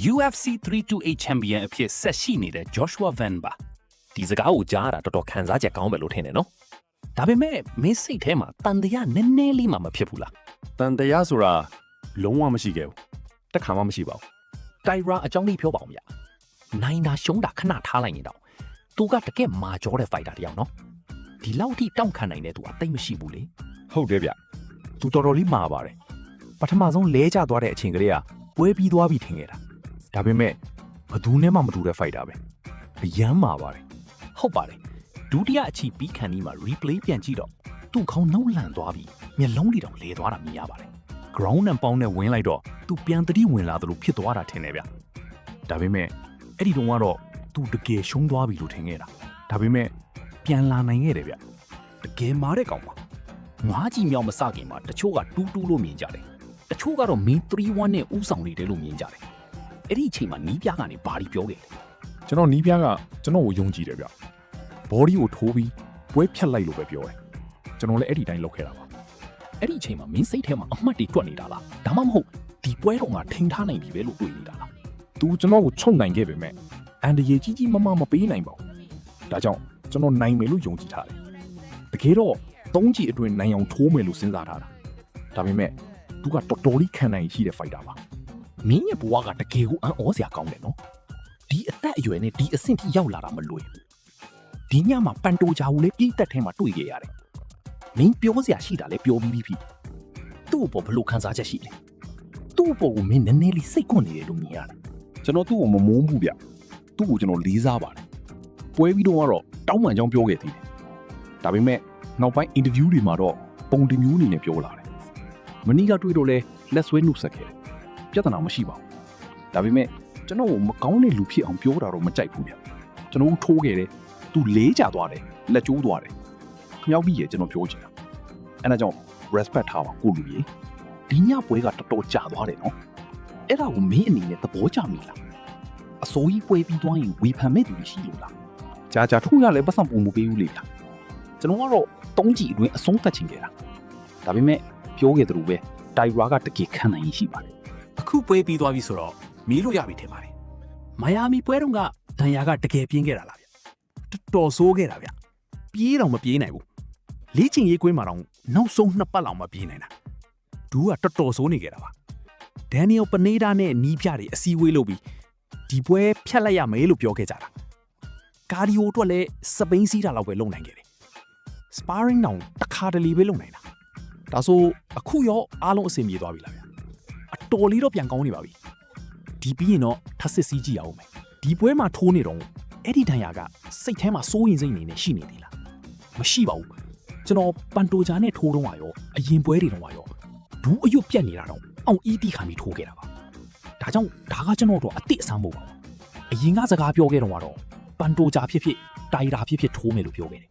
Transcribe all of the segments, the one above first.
UFC 328 champion အဖြစ်ဆက်ရှိနေတဲ့ Joshua Van ပါ ဒီစကားကိုကြားရတာတော်တော်ခံစားချက်ကောင်းပဲလို့ထင်တယ်နော် ဒါပေမဲ့မင်းစိတ်ထဲမှာတန်တရားနည်းနည်းလေးမှမဖြစ်ဘူးလား တန်တရားဆိုတာလုံးဝမရှိခဲ့ဘူးတစ်ခါမှမရှိပါဘူး တိုင်ရာအကြောင်းလေးပြောပါဦးဗျနိုင်တာရှုံးတာခဏထားလိုက်နေတော့သူကတကယ်မာကြောတဲ့ fighter တယောက်နော်ဒီလောက်ထိတောင့်ခံနိုင်တဲ့သူအသိမရှိဘူးလေ ဟုတ်တယ်ဗျသူတော်တော်လေးမှာပါတယ်ပထမဆုံးလဲကျသွားတဲ့အချိန်ကလေးကပွဲပြီးသွားပြီထင်ခဲ့တာဒါပေမဲ့ဘသူနဲ့မှမတူတဲ့ fighter ပဲအယမ်းမှာပါတယ် ဟုတ်ပါတယ်ဒုတိယအချီပြီးခံပြီးမှ replay ပြန်ကြည့်တော့သူ့ခေါင်းနှုတ်လန့်သွားပြီးမျက်လုံးတွေတောင်လဲသွားတာမြင်ရပါတယ် ground and pound နဲ့ဝင်လိုက်တော့သူပြန်တတိဝင်လာသလိုဖြစ်သွားတာထင်တယ်ဗျဒါပေမဲ့အဲ့ဒီတုန်းကတော့သူတကယ်ရှုံးသွားပြီလို့ထင်ခဲ့တာဒါပေမဲ့ပြန်လာနိုင်ခဲ့တယ်ဗျတကယ်မာတဲ့ကောင်ပါ ငွားကြီးမြောင်မစခင်မှာတချို့ကတူးတူးလို့မြင်ကြတယ်တချို့ကတော့မင်း3-1နဲ့ဥဆောင်နေတယ်လို့မြင်ကြတယ်အဲ့ဒီအချိန်မှာနီးပြကနေဘာဒီပြောခဲ့လဲ ကျွန်တော်နီးပြားကကျွန်တော်ကိုယုံကြည်တယ်ဗျ body ကိုထိုးပြီးပွဲဖြတ်လိုက်လို့ပဲပြောတယ်ကျွန်တော်လည်းအဲ့ဒီတိုင်းလုပ်ခဲ့တာပါ အဲ့ဒီအချိန်မှာမင်းစိတ်ထဲမှာအမှတ်တွေတွက်နေတာလားဒါမှမဟုတ်ဒီပွဲတော်ကထိန်းထားနိုင်ပြီပဲလို့တွေးနေတာလား သူကျွန်တော်ကိုချုပ်နိုင်ခဲ့ပေမဲ့အန်ဒီယေကြီးကြီးမမပေးနိုင်ပါဘူးဒါကြောင့်ကျွန်တော်နိုင်မယ်လို့ယုံကြည်ထားတယ်တကယ်တော့3ကြီးအတွင်းနိုင်အောင်ထိုးမယ်လို့စဉ်းစားထားတာဒါပေမဲ့သူကတော်တော်လေးခံနိုင်ရှိတဲ့ fighter ပါ မင်းရဲ့ဘဝကတကယ်ကိုအံ့ဩစရာကောင်းတယ်နော်ဒီအသက်အရွယ်နဲ့ဒီအဆင့်ထိရောက်လာတာမလွယ်ဘူးဒီညမှာပန်တိုဂျာကိုလည်းပြည့်တက်ထဲမှာတွေ့ခဲ့ရတယ်မင်းပြောစရာရှိတာလည်းပြောပြီးပြီသူ့ဘောဘလို့ခံစားချက်ရှိလဲသူ့ဘောကိုမင်းနည်းနည်းလေးစိတ်ကွနေတယ်လို့မြင်ရတယ် ကျွန်တော်သူ့ကိုမမိုးဘူးဗျသူ့ကိုကျွန်တော်လေးစားပါတယ်ပွဲပြီးတော့ကတော့တောင်းပန်ကြောင်းပြောခဲ့သေးတယ်ဒါပေမဲ့နောက်ပိုင်း interview တွေမှာတော့ပုံတင်မျိုးအနေနဲ့ပြောလာတယ်မနီးကတွေ့တော့လဲလက်ဆွဲနှုတ်ဆက်ခဲ့တယ်ပြဿနာမရှိပါဘူးဒါပေမဲ့ကျွန်တော်ကိုမကောင်းတဲ့လူဖြစ်အောင်ပြောတာတော့မကြိုက်ဘူးဗျကျွန်တော်ထိုးခဲ့တယ်သူလေးကြသွားတယ်လက်ကျိုးသွားတယ်ခမောက်ပြီးရကျွန်တော်ပြောချင်တာအဲ့ဒါကြောင့် respect ထားပါကိုလူကြီးဒီညပွဲကတော်တော်ကြာသွားတယ်နော်အဲ့ဒါကိုမင်းအနေနဲ့သဘောကျမိလားအစိုးရပွဲပြီးသွားရင်ဝေဖန်မဲ့သူရှိလို့လားကြာထိုးရလဲပတ်စံပုံမပေးဘူးလေလားကျွန်တော်ကတော့3ကြီးအတွင်းအဆုံးသတ်ချင်ခဲ့တာဒါပေမဲ့ပြောခဲ့သလိုပဲတိုင်ရာကတကယ်ခံနိုင်ရှိပါတယ် အခုပွဲပြီးသွားပြီဆိုတော့မီးလို့ရပြီထင်ပါတယ်မိုင်ယာမီပွဲတုန်းကဒန်ယာကတကယ်ပြင်းခဲ့တာလားဗျတော်ဆိုးခဲ့တာဗျပြေးတော့မပြေးနိုင်ဘူးလေ့ကျင့်ရေးကွင်းမှာတော့နောက်ဆုံး2ပတ်လောက်မပြေးနိုင်တာဒူးကတော်ဆိုးနေခဲ့တာပါဒန်နီယယ်ပနေဒါနဲ့နီးပြတွေအစည်းအဝေးလုပ်ပြီးဒီပွဲဖြတ်လိုက်ရမယ်လို့ပြောခဲ့ကြတာကာဒီယိုအတွက်လည်းစပိန်စီးတာလောက်ပဲလုပ်နိုင်ခဲ့တယ်စပါရင်းတောင်တစ်ခါတလေပဲလုပ်နိုင်တာဒါဆိုအခုရောအားလုံးအဆင်ပြေသွားပြီလားဗျအတော်လေးတော့ပြန်ကောင်းနေပါပြီဒီပြီးရင်တော့ထပ်စစ်စည်းကြည့်အောင်မယ်ဒီပွဲမှာထိုးနေတော့အဲ့ဒီဒဏ်ရာကစိတ်ထဲမှာစိုးရင်စိတ်နေနဲ့ရှိနေသေးလားမရှိပါဘူးကျွန်တော်ပန်တိုဂျာနဲ့ထိုးတော့ရောအရင်ပွဲတွေတော့ရောဒူးအရွတ်ပြက်နေတာတော့အောင်အီးတီခံပြီးထိုးခဲ့တာပါဒါကြောင့်ဒါကကျွန်တော်တို့အစ်စ်အဆန်းမဟုတ်ပါဘူးအရင်ကစကားပြောခဲ့တော့ကတော့ပန်တိုဂျာဖြစ်ဖြစ်တိုင်ရာဖြစ်ဖြစ်ထိုးမယ်လို့ပြောခဲ့တယ်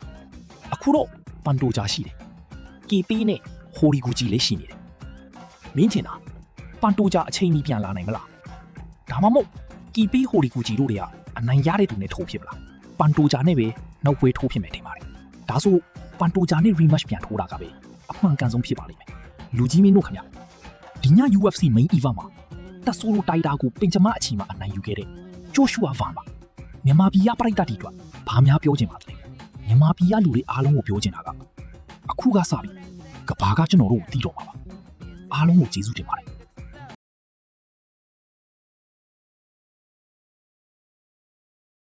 အခုတော့ပန်တိုဂျာရှိတယ်ကီပီနဲ့ဟိုရီဂူဂျီလည်းရှိနေတယ်မင်းထင်တာပန်တိုဂျာအချိန်မီပြန်လာနိုင်မလားဒါမှမဟုတ်ကီပီဟိုရီဂူဂျီတို့တွေကအနိုင်ရတဲ့သူနဲ့ထိုးဖြစ်မလားပန်တိုဂျာနဲ့ပဲနောက်ပွဲထိုးဖြစ်မယ်ထင်ပါတယ်ဒါဆိုပန်တိုဂျာနဲ့ rematch ပြန်ထိုးတာကပဲအမှန်ကန်ဆုံးဖြစ်ပါလိမ့်မယ်လူကြီးမင်းတို့ခင်ဗျဒီည UFC main event မှာတက်ဆိုလိုတိုက်တာကိုပင်ချမအချိန်မှာအနိုင်ယူခဲ့တဲ့ Joshua Van ပါမြန်မာပြည်ကပရိသတ်တွေအတွက်ဘာများပြောချင်ပါသလဲမြန်မာပြည်ကလူတွေအားလုံးကိုပြောချင်တာကအခုကစပြီးကဘာကကျွန်တော်တို့ကိုတီးတော့မှာပါအားလုံးကိုကျေးဇူးတင်ပါတယ်